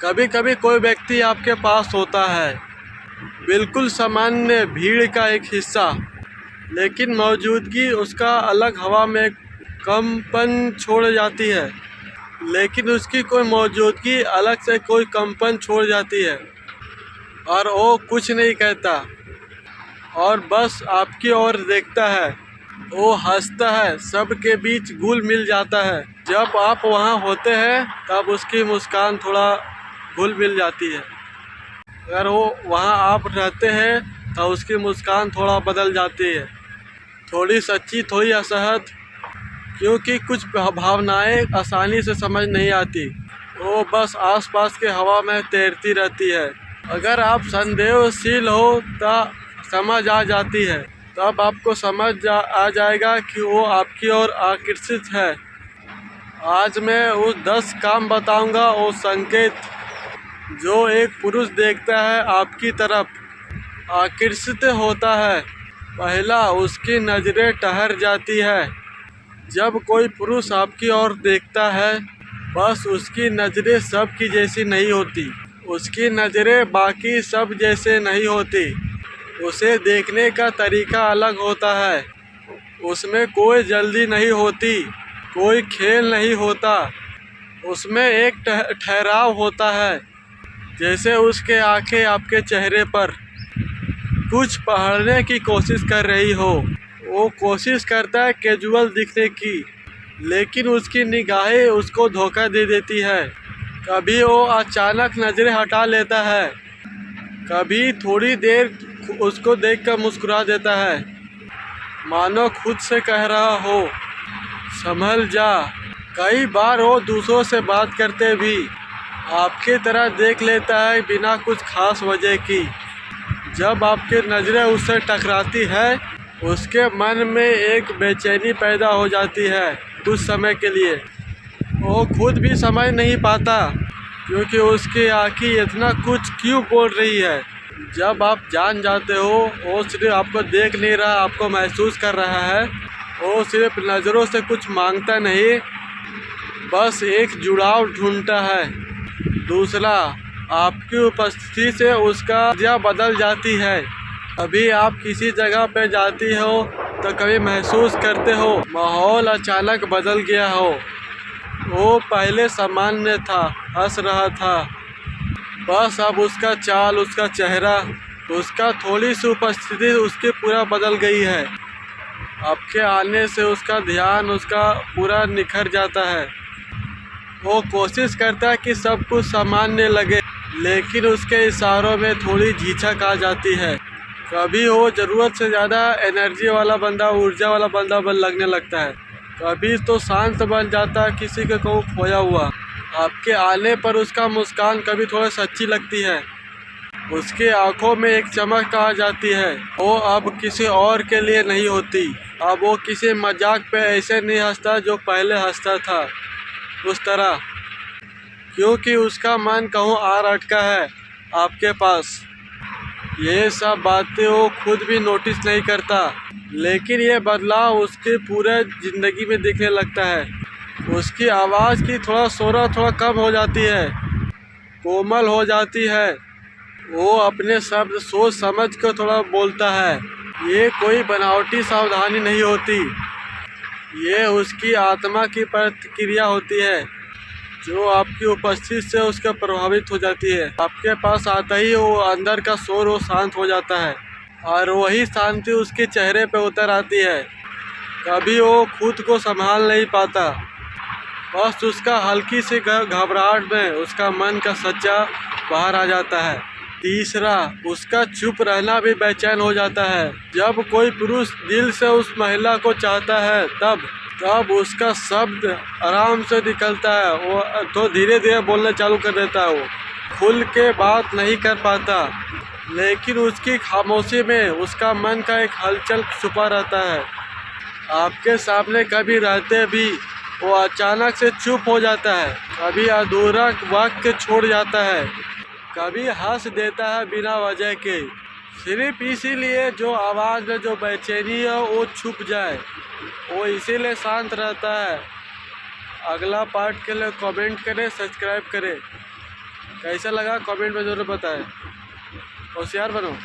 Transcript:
कभी कभी कोई व्यक्ति आपके पास होता है, बिल्कुल सामान्य भीड़ का एक हिस्सा, लेकिन मौजूदगी उसका अलग हवा में कंपन छोड़ जाती है। लेकिन उसकी कोई मौजूदगी अलग से कोई कंपन छोड़ जाती है और वो कुछ नहीं कहता और बस आपकी ओर देखता है। वो हंसता है, सबके बीच घुल मिल जाता है। जब आप वहाँ होते हैं तब उसकी मुस्कान थोड़ा घुल मिल जाती है। अगर वो वहाँ आप रहते हैं तो उसकी मुस्कान थोड़ा बदल जाती है, थोड़ी सच्ची थोड़ी असहज, क्योंकि कुछ भावनाएं आसानी से समझ नहीं आती, वो बस आसपास के हवा में तैरती रहती है। अगर आप संदेहशील हो तो समझ आ जाती है, तब आपको आ जाएगा कि वो आपकी ओर आकर्षित है। आज मैं उस 10 काम बताऊंगा, वो संकेत जो एक पुरुष देखता है आपकी तरफ आकर्षित होता है। पहला, उसकी नज़रें ठहर जाती है। जब कोई पुरुष आपकी ओर देखता है, बस उसकी नज़रें सबकी जैसी नहीं होती। उसकी नज़रें बाकी सब जैसे नहीं होती। उसे देखने का तरीका अलग होता है। उसमें कोई जल्दी नहीं होती, कोई खेल नहीं होता। उसमें एक ठहराव होता है, जैसे उसके आंखें आपके चेहरे पर कुछ पढ़ने की कोशिश कर रही हो। वो कोशिश करता है कैजुअल दिखने की, लेकिन उसकी निगाहें उसको धोखा दे देती है। कभी वो अचानक नज़रें हटा लेता है, कभी थोड़ी देर उसको देखकर मुस्कुरा देता है, मानो खुद से कह रहा हो, संभल जा। कई बार वो दूसरों से बात करते भी आपकी तरह देख लेता है, बिना कुछ खास वजह की। जब आपकी नज़रें उससे टकराती है, उसके मन में एक बेचैनी पैदा हो जाती है कुछ समय के लिए। वो खुद भी समझ नहीं पाता क्योंकि उसकी आँखें इतना कुछ क्यों बोल रही है। जब आप जान जाते हो वो सिर्फ आपको देख नहीं रहा, आपको महसूस कर रहा है। वो सिर्फ नज़रों से कुछ मांगता नहीं, बस एक जुड़ाव ढूंढता है। दूसरा, आपकी उपस्थिति से उसका नज़रिया बदल जाती है। अभी आप किसी जगह पे जाती हो तो कभी महसूस करते हो माहौल अचानक बदल गया हो। वो पहले सामान्य था, हंस रहा था, बस अब उसका चाल, उसका चेहरा, उसका थोड़ी सी उपस्थिति उसकी पूरा बदल गई है। आपके आने से उसका ध्यान उसका पूरा निखर जाता है। वो कोशिश करता है कि सब कुछ सामान्य लगे, लेकिन उसके इशारों में थोड़ी झिझक आ जाती है। कभी वो ज़रूरत से ज़्यादा एनर्जी वाला बंदा, ऊर्जा वाला बंदा लगने लगता है। कभी तो शांत बन जाता है, किसी के को खोया हुआ। आपके आने पर उसका मुस्कान कभी थोड़ा सच्ची लगती है। उसकी आंखों में एक चमक आ जाती है। वो अब किसी और के लिए नहीं होती। अब वो किसी मजाक पे ऐसे नहीं हंसता जो पहले हंसता था उस तरह, क्योंकि उसका मन कहूँ और अटका है आपके पास। ये सब बातें वो खुद भी नोटिस नहीं करता, लेकिन ये बदलाव उसके पूरे ज़िंदगी में दिखने लगता है। उसकी आवाज़ की थोड़ा शोरा थोड़ा कम हो जाती है, कोमल हो जाती है। वो अपने शब्द सोच समझ कर थोड़ा बोलता है। ये कोई बनावटी सावधानी नहीं होती, ये उसकी आत्मा की प्रतिक्रिया होती है जो आपकी उपस्थिति से उसका प्रभावित हो जाती है। आपके पास आता ही वो अंदर का शोर वो शांत हो जाता है और वही शांति उसके चेहरे पे उतर आती है। कभी वो खुद को संभाल नहीं पाता, बस उसका हल्की सी घबराहट में उसका मन का सच्चा बाहर आ जाता है। तीसरा, उसका चुप रहना भी बेचैन हो जाता है। जब कोई पुरुष दिल से उस महिला को चाहता है, तब उसका शब्द आराम से निकलता है। वो तो धीरे धीरे बोलना चालू कर देता है। वो खुल के बात नहीं कर पाता, लेकिन उसकी खामोशी में उसका मन का एक हलचल छुपा रहता है। आपके सामने कभी रहते भी वो अचानक से चुप हो जाता है, कभी अधूरा वाक्य छोड़ जाता है, कभी हंस देता है बिना वजह के, सिर्फ इसीलिए जो आवाज़ में जो बेचैनी है वो छुप जाए। वो इसीलिए शांत रहता है। अगला पार्ट के लिए कमेंट करें, सब्सक्राइब करें। कैसा लगा कमेंट में ज़रूर बताएं। होशियार बनो।